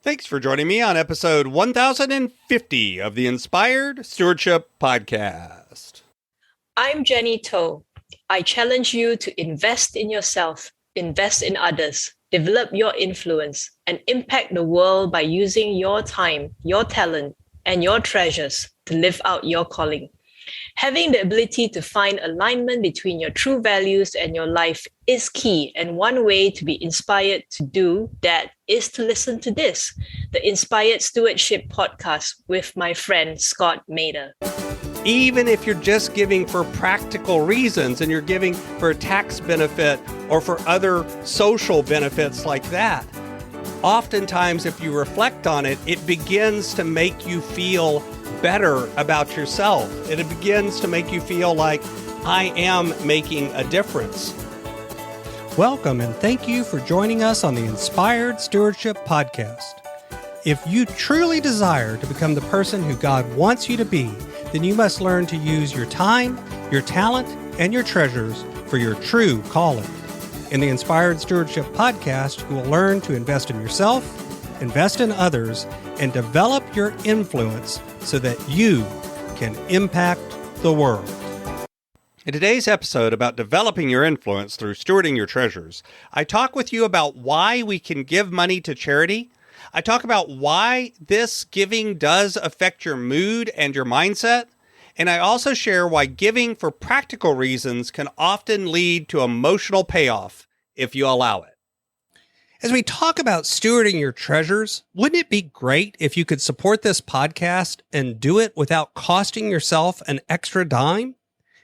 Thanks for joining me on episode 1050 of the Inspired Stewardship Podcast. I'm Jenny Toh. I challenge you to invest in yourself, invest in others, develop your influence, and impact the world by using your time, your talent, and your treasures to live out your calling. Having the ability to find alignment between your true values and your life is key. And one way to be inspired to do that is to listen to this, the Inspired Stewardship Podcast with my friend Scott Mader. Even if you're just giving for practical reasons and you're giving for a tax benefit or for other social benefits like that, oftentimes if you reflect on it, it begins to make you feel better about yourself. It begins to make you feel like I am making a difference. Welcome and thank you for joining us on the Inspired Stewardship Podcast. If you truly desire to become the person who God wants you to be, then you must learn to use your time, your talent, and your treasures for your true calling. In the Inspired Stewardship Podcast, you will learn to invest in yourself, invest in others, and develop your influence so that you can impact the world. In today's episode about developing your influence through stewarding your treasures, I talk with you about why we can give money to charity. I talk about why this giving does affect your mood and your mindset. And I also share why giving for practical reasons can often lead to emotional payoff if you allow it. As we talk about stewarding your treasures, wouldn't it be great if you could support this podcast and do it without costing yourself an extra dime?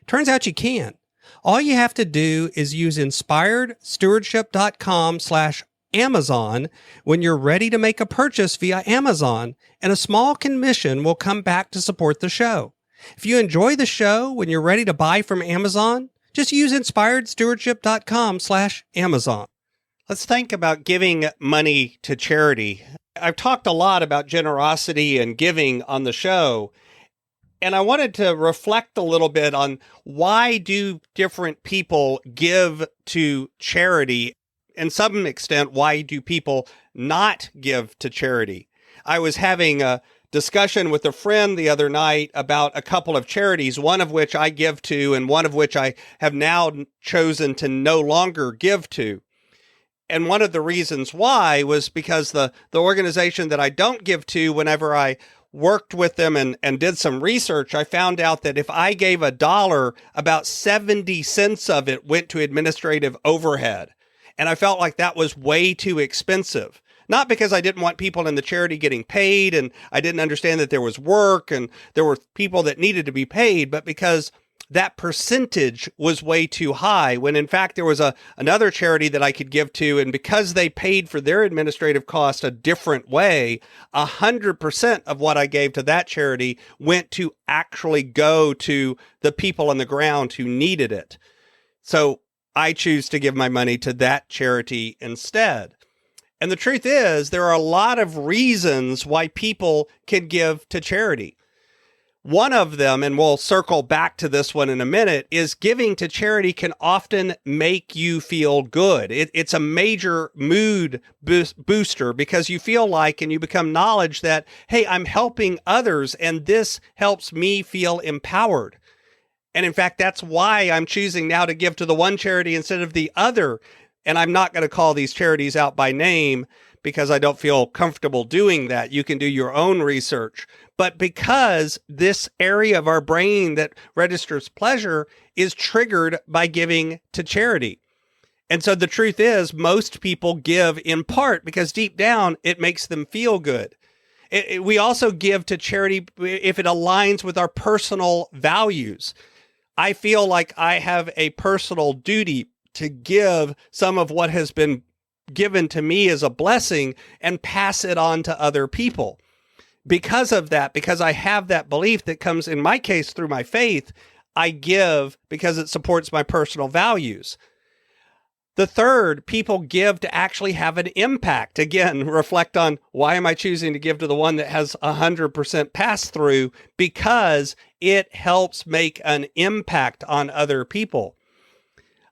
Turns out you can. All you have to do is use inspiredstewardship.com/Amazon when you're ready to make a purchase via Amazon, and a small commission will come back to support the show. If you enjoy the show when you're ready to buy from Amazon, just use inspiredstewardship.com/Amazon. Let's think about giving money to charity. I've talked a lot about generosity and giving on the show, and I wanted to reflect a little bit on why do different people give to charity, and some extent, why do people not give to charity? I was having a discussion with a friend the other night about a couple of charities, one of which I give to and one of which I have now chosen to no longer give to. And one of the reasons why was because the organization that I don't give to, whenever I worked with them and did some research, I found out that if I gave $1, about 70 cents of it went to administrative overhead. And I felt like that was way too expensive. Not because I didn't want people in the charity getting paid and I didn't understand that there was work and there were people that needed to be paid, but because that percentage was way too high, when in fact there was another charity that I could give to, and because they paid for their administrative cost a different way, 100% of what I gave to that charity went to actually go to the people on the ground who needed it. So I choose to give my money to that charity instead. And the truth is, there are a lot of reasons why people can give to charity. One of them, and we'll circle back to this one in a minute, is giving to charity can often make you feel good. It's a major mood booster because you feel like, and you become knowledge that, hey, I'm helping others and this helps me feel empowered. And in fact, that's why I'm choosing now to give to the one charity instead of the other. And I'm not going to call these charities out by name because I don't feel comfortable doing that. You can do your own research. But because this area of our brain that registers pleasure is triggered by giving to charity. And so the truth is, most people give in part because deep down, it makes them feel good. We also give to charity if it aligns with our personal values. I feel like I have a personal duty to give some of what has been given to me as a blessing and pass it on to other people. Because of that, because I have that belief that comes, in my case, through my faith, I give because it supports my personal values. The third, people give to actually have an impact. Again, reflect on why am I choosing to give to the one that has 100% pass through? Because it helps make an impact on other people.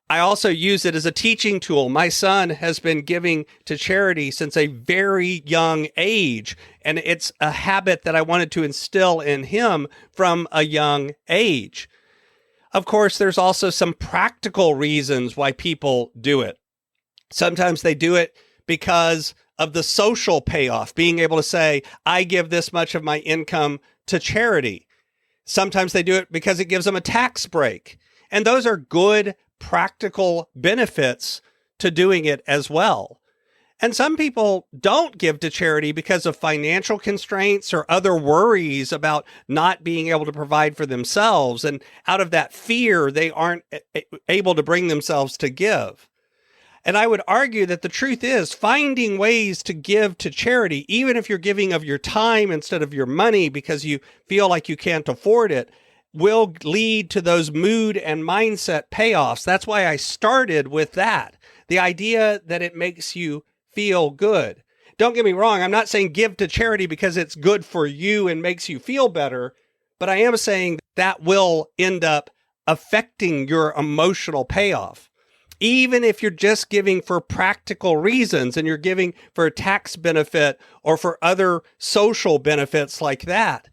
I also use it as a teaching tool. My son has been giving to charity since a very young age, and it's a habit that I wanted to instill in him from a young age. Of course, there's also some practical reasons why people do it. Sometimes they do it because of the social payoff, being able to say, I give this much of my income to charity. Sometimes they do it because it gives them a tax break. And those are good practical benefits to doing it as well. And some people don't give to charity because of financial constraints or other worries about not being able to provide for themselves. And out of that fear, they aren't able to bring themselves to give. And I would argue that the truth is finding ways to give to charity, even if you're giving of your time instead of your money because you feel like you can't afford it, will lead to those mood and mindset payoffs. That's why I started with that. The idea that it makes you feel good. Don't get me wrong. I'm not saying give to charity because it's good for you and makes you feel better, but I am saying that will end up affecting your emotional payoff. Even if you're just giving for practical reasons and you're giving for a tax benefit or for other social benefits like that,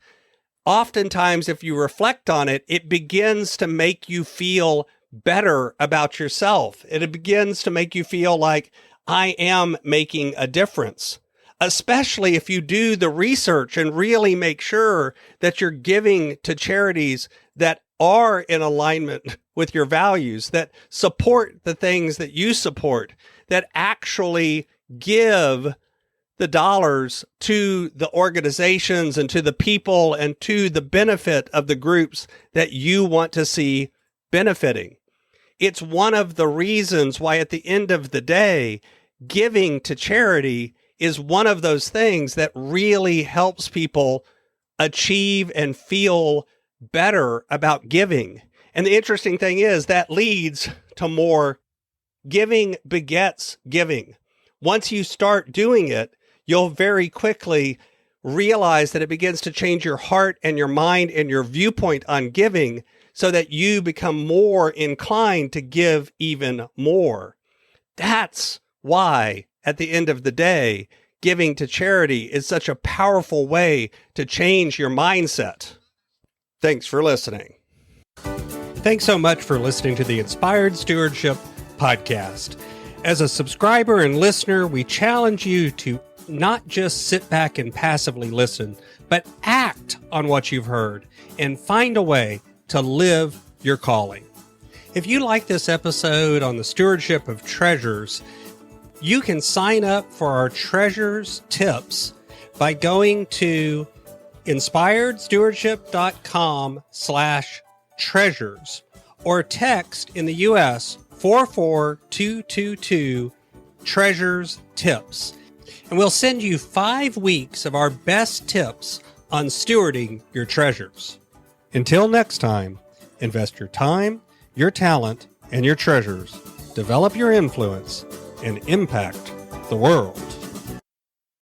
oftentimes, if you reflect on it, it begins to make you feel better about yourself. It begins to make you feel like I am making a difference, especially if you do the research and really make sure that you're giving to charities that are in alignment with your values, that support the things that you support, that actually give the dollars to the organizations and to the people and to the benefit of the groups that you want to see benefiting. It's one of the reasons why at the end of the day, giving to charity is one of those things that really helps people achieve and feel better about giving. And the interesting thing is that leads to more. Giving begets giving. Once you start doing it, you'll very quickly realize that it begins to change your heart and your mind and your viewpoint on giving so that you become more inclined to give even more. That's why, at the end of the day, giving to charity is such a powerful way to change your mindset. Thanks for listening. Thanks so much for listening to the Inspired Stewardship podcast. As a subscriber and listener, we challenge you to not just sit back and passively listen, but act on what you've heard and find a way to live your calling. If you like this episode on the stewardship of treasures, you can sign up for our treasures tips by going to inspiredstewardship.com/treasures or text in the US 44222 treasures tips. And we'll send you 5 weeks of our best tips on stewarding your treasures. Until next time, invest your time, your talent, and your treasures. Develop your influence and impact the world.